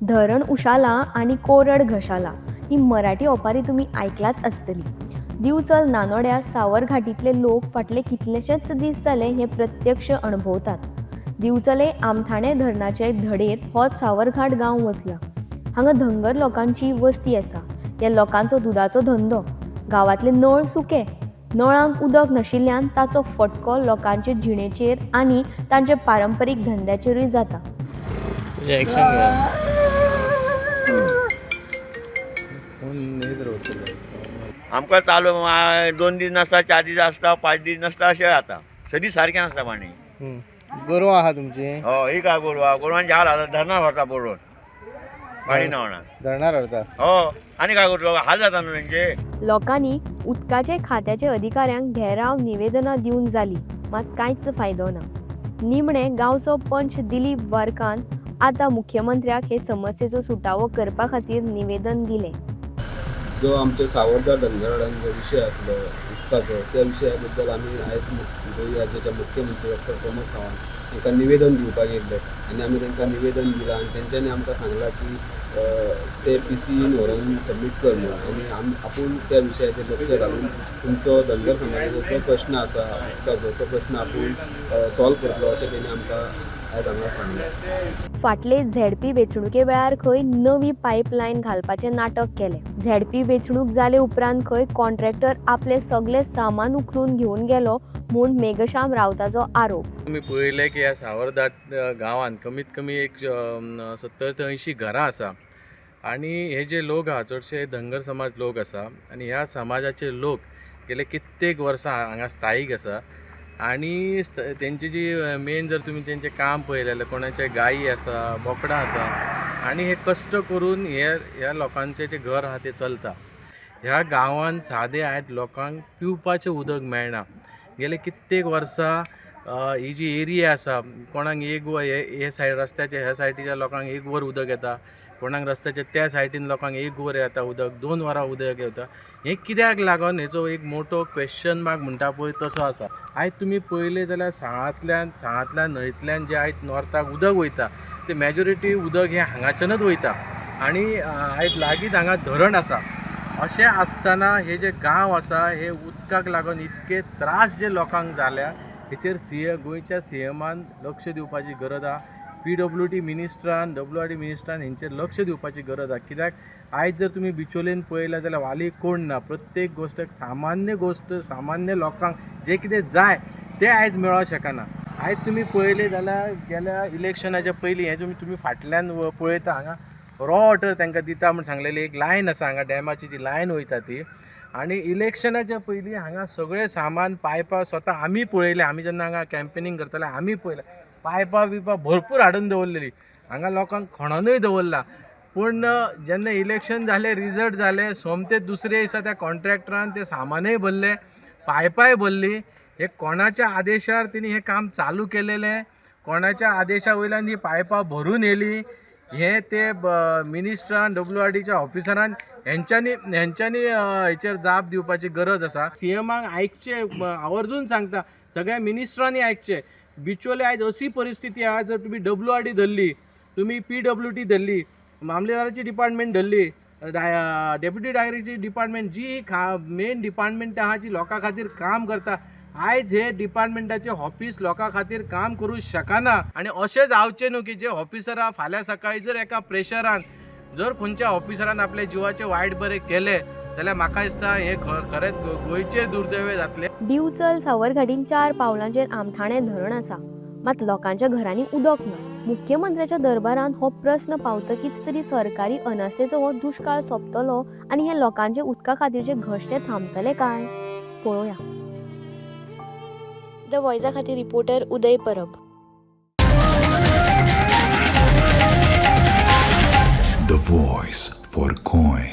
धरण उशाला आणि कोरड घशाला ही मराठी ओपारी तुम्ही ऐकलाच असतली. दिवचल नानोड्या सावर घाटीतले लोक फाटले कितलेशेच दीस जाले हे प्रत्यक्ष अनुभवतात. दिवचले आमठाणे धरणाचे धडेर हो सावरघाट गांव वसला. हांगा धंगर लोकांची वस्ती आसा. या लोकांचो दुधाचो धंदो. गांवातले नळ सुके. नळांक उदक नाशिल्ल्यान ताचो फटको लोकांचे जिणेचेर आणि तांचे पारंपरीक धंद्याचेरूय जाता. आमकां चालू 2 दीस नासता, 4 दीस आसता, 5 दीस नासता अशें जाता. सदी सारकें नासता पाणी. गोरवां आहा तुमची? हो, ही काय गोरवांची हाल आसा, धरणार व्हरता पडून पाणी नावना. धरणार व्हरता? हो, आनी काय करता, हाल जाता न्हू तेंचे. लोकांनी उदकाचे खात्याचे अधिकाऱ्यांक घेराव निवेदनां दिवन जाली, मात कांयच फायदो ना. निमणे गांवचो पंच दिलीप वारकान आतां मुख्यमंत्र्याक हे समस्येचो सुटावो करपा खातीर निवेदन दिलें. जो आमच्या सावरघाट धनगराडान जो विशय आसलो उदकाचो, त्या विशया बद्दल आमी आयज गोंय राज्याच्या मुख्यमंत्री डॉक्टर प्रमोद सावंत तांकां निवेदन दिवपाक येयल्ले आनी आमी तांकां निवेदन दिलां आनी तेंच्यांनी आमकां सांगलां की ते PCन व्हरून सबमीट कर म्हणून आनी आपूण त्या विशयाचेर लक्ष घालून तुमचो धनगर समाजाचो जो प्रश्न आसा उदकाचो तो प्रश्न आपूण सॉल्व करतलो अशें तेणी आमकां आयज हांगा सांगलें. फाटले झेडपी वेंचणुके वेळार खंय नवी पायपलायन घालपाचें नाटक केलें. झेडपी वेंचणूक जाले उपरांत खंय कॉन्ट्रॅक्टर आपले सगळे सामान उखलून घेवन गेलो म्हूण मेघश्याम रावताचो आरोप. तुम्ही पळयलें की ह्या सावरघाट गांवांत कमीत कमी एक 70 ते 80 घरां आसा आनी हे जे लोक आहा चडशे धनगर समाज लोक आसा आनी ह्या समाजाचे लोक गेले कित्येक वर्सां हांगा स्थायीक आसा आनी तेंची जी मेन जर तुमी तेंचें काम पळयलें जाल्यार कोणाचे गायी आसा, बोकडां आसा आनी हे कश्ट करून ह्या लोकांचें जें घर आहा तें चलता. ह्या गांवांत सादे आयज लोकांक पिवपाचें उदक मेळना. गेले कित्येक वर्सां ही जी एरिया आसा कोणाक एक वर हे सायड रस्त्याच्या ह्या सायडीच्या लोकांक 1 वर उदक येता, कोणाक रस्त्याच्या त्या सायडीन लोकांक 1 वर येता उदक, 2 वरां उदक येता. हें कित्याक लागून हेचो एक मोठो क्वेश्चन मार्क म्हणटा पळय तसो आसा. आयज तुमी पळयलें जाल्यार सांगांतल्यान न्हंयतल्यान जे आयज नॉर्थाक उदक वयता ते मेजॉरिटी उदक हें हांगाच्यानच वयता आनी आयज लागींच हांगा धरण आसा. अशें आसतना हे जे गांव आसा हे उदकाक लागून इतके त्रास जे लोकांक जाल्या हेचेर गोंयच्या CMान लक्ष दिवपाची गरज आहा. PWD मिनिस्टरान WRD मिनिस्टरान हेंचेर लक्ष दिवपाची गरज आहा. कित्याक आयज जर तुमी बिचोलेन पळयल्यार जाल्यार वाली कोण ना. प्रत्येक गोश्ट सामान्य लोकांक जें कितें जाय तें आयज मेळोंक शकना. आयज तुमी पळयलें जाल्यार गेल्या इलेक्शनाच्या पयलीं हें तुमी फाटल्यान पळयता हांगा रॉ वॉटर तांकां दिता म्हूण सांगलेली एक लायन आसा हांगा डॅमाची जी लायन वयता ती आनी इलेक्शनाच्या पयलीं हांगा सगळें सामान पायपां स्वता आमी पळयलें. आमी जेन्ना हांगा कॅम्पेनींग करताले आमी पळयलें पायपां भरपूर हाडून दवरलेली हांगा लोकांक खणोनूय दवरला. पूण जेन्ना इलेक्शन जालें रिजल्ट जालें सोमते दुसरे दिसा त्या कॉन्ट्रॅक्टरान ते सामानूय भरलें पायपांय भरली. हे कोणाच्या आदेशार तिणी हें काम चालू केलेलें, कोणाच्या आदेशा वयल्यान ही पायपां भरून येयली हे ते मिनिस्टरान WRDच्या ऑफिसरान हेंच्यांनी हेचेर जाप दिवपाची गरज आसा. CMाक आयकचें आवर्जून सांगता, सगळ्या मिनिस्टरांनी आयकचें. बिचोले आयज अशी परिस्थिती आहा जर तुमी WRD धरली, तुमी PWD धरली, मामलेदाराची डिपार्टमेंट धरली, डेप्युटी डायरेक्टरची डिपार्टमेंट जी मेन डिपार्टमेंट आहा जी लोकां खातीर काम करता आयज हे डिपार्टमेंटाचे ऑफिस लोकां खातीर काम करूं शकना. आनी अशें जावचें न्हू की जे ऑफिसरां फाल्यां सकाळीं जर एका प्रेशरान जर खंयच्या ऑफिसरान आपले जिवाचे वायट बरें केले जाल्यार म्हाका दिसता हे खरेंच गोंयचे दुर्दैव जातले. दिवचल सावरघाटीन 4 पावलांचेर आमठाणे धरण आसा, मात लोकांच्या घरांनी उदक ना. मुख्यमंत्र्याच्या दरबारान हो प्रस्न पावतकीच तरी सरकारी अनास्थेचो हो दुष्काळ सोंपतलो आनी हे लोकांचे उदका खातीरचे घश्टे थांबतले काय पळोवया. द वॉयसा खातीर reporter Uday Parab. The Voice for Goy.